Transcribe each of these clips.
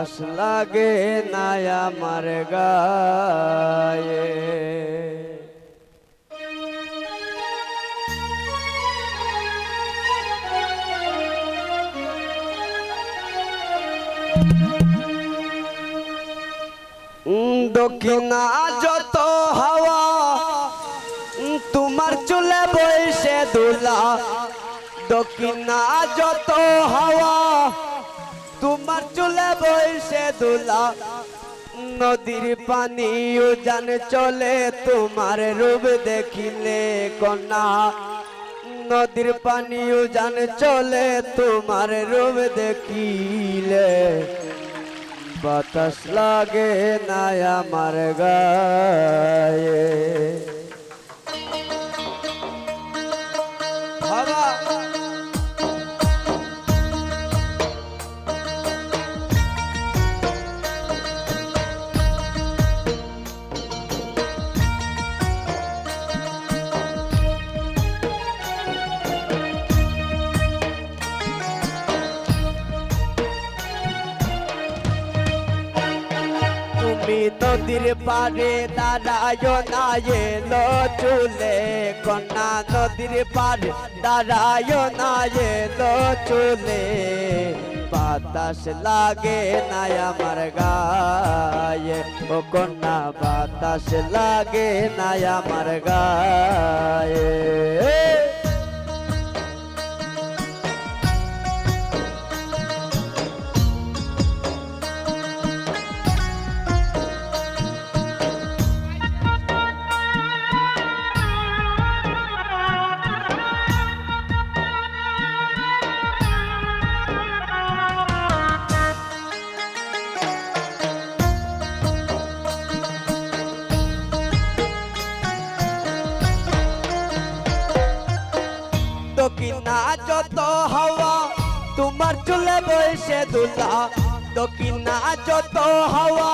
বাতাস লাগে না আমার গায়ে। দক্ষিণা যত হাওয়া তোমার চুলে বইসে দোলা, দক্ষিণা যত হাওয়া তোমার চুলে বইসে দোলা, নদীর পানি উজান চলে তোমার রূপ দেখিলে কন্যা, নদীর পানি উজান চলে তোমার রূপ দেখিলে, বাতাস লাগে না আমার গায়ে। তুমি নদীর পারে দাঁড়ায় না এলো চুলে কন্যা, নদীর পারে দাঁড়ায় না এলো চুলে, বাতাস লাগে না আমার গায়ে ও কন্যা, বাতাস লাগে না আমার গায়ে। দক্ষিণা যত হাওয়া তোমার চুলে বইসে দোলা, দক্ষিণা যত হাওয়া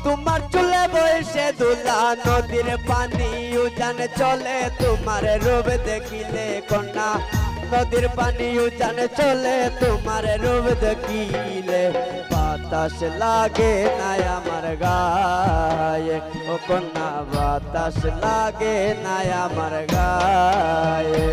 তোমার চুলে বইসে দোলা, নদীর পানি উজান চলে তোমার রূপ দেখিলে কন্যা, নদীর পানি উজান চলে তোমার রূপ দেখিলে, বাতাস লাগে না আমার গায়ে ও কন্যা, বাতাস লাগে না আমার গায়ে।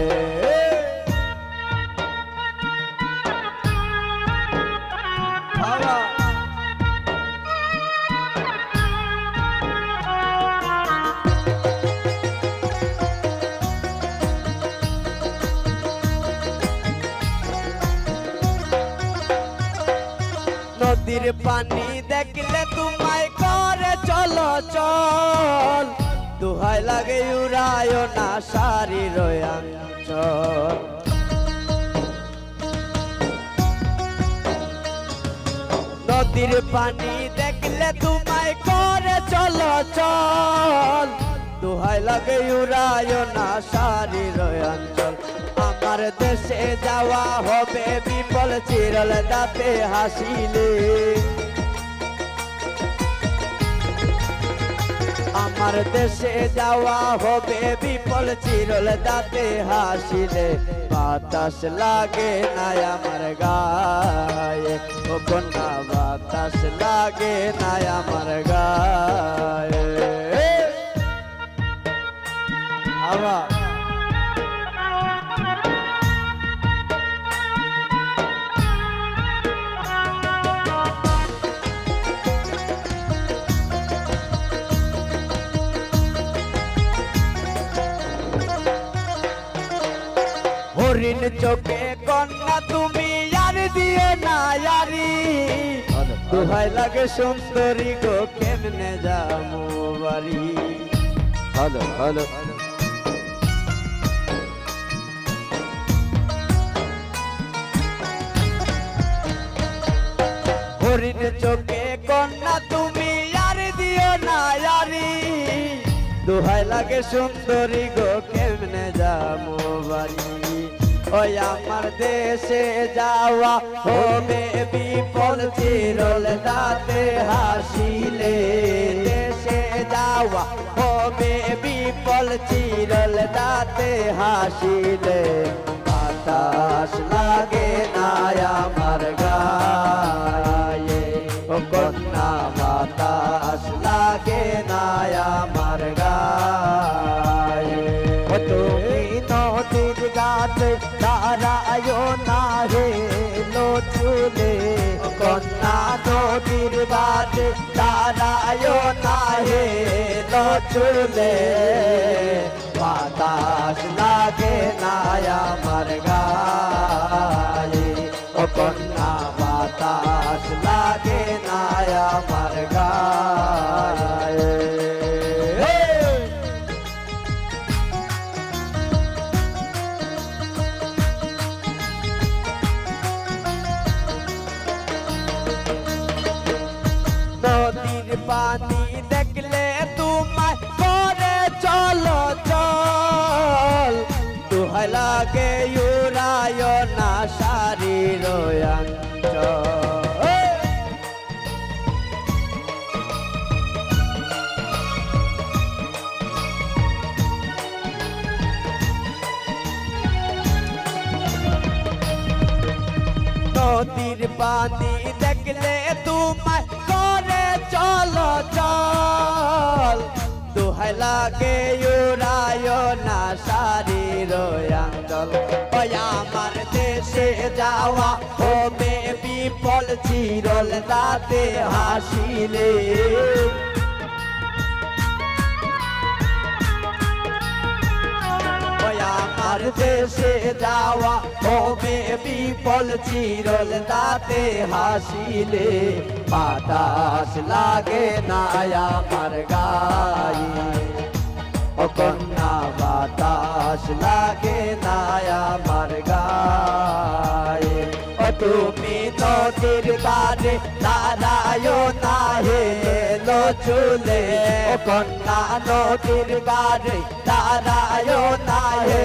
নদীর পানি দেখলে তোমায় করে চলো চল, দোহাই লাগে উড়ায় না শারীর অঞ্চল, নদীর পানি দেখলে তোমায় করে চলো চল, দোহাই লাগে উড়ায় না শারীর অঞ্চল, আমার দেশে যাওয়া হবে বিপল চিরল দাঁতে হাসিলে, আমার দেশে যাওয়া হবে বিপল চিরল দাঁতে হাসিলে, বাতাস লাগে না আমার গায়ে ও কন্যা, বাতাস লাগে না আমার গায়ে। আবার হরিণ চোখে কন্যা তুমি আর দিও না ইয়ারি, দোহাই লাগে সুন্দরী গো কেমনে যাবো বাড়ি। হ্যালো হ্যালো হরিণ চোখে কন্যা তুমি আর দিও না ইয়ারি, দোহাই লাগে সুন্দরী গো কেমনে যাবো বাড়ি। ওই আমার দেশে যাওয়া হবে বিপল চিরল দাঁতে হাসিলে, দেশে যাওয়া হবে বিপল চিরল দাঁতে হাসিলে, বাতাস লাগে না আমার গায়ে ও বাটে দাঁড়ায় না হে লো চুলে কন্যা নদীর বাটে দাঁড়ায় না হে লো চুলে বাতাস লাগে না আমার গায়ে ও কন্যা বাতাস লাগে না আমার গায়ে নদীর পানি দেখলে তোমায় করে চলো চল দুহাই লাগে উড়ায় না শারীর অঞ্চল নদীর পানি দেখলে তোমায় করে চলো চল দুহাই লাগে উড়ায় না শারীর অঞ্চল ওই আমার দেশে যাওয়া হবে বিপল চিরল দাঁতে হাসিলে আমার দেশে যাওয়া হবে বিপল চিরল দাঁতে হাসিলে বাতাস লাগে না আমার গায়ে ও কন্যা বাতাস লাগে না আমার গায়ে ও তুমি নদীর গানে দাঁড়ায় না হে লো চুলে ও কন্যা নদীর গানে দাঁড়ায় না হে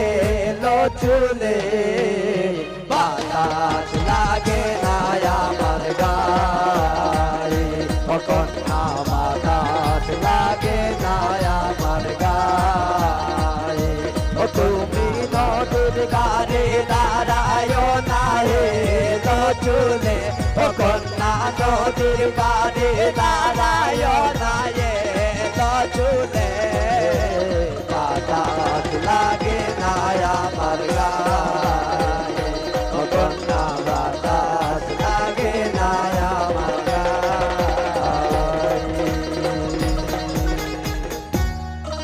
লো চুলে বাতাস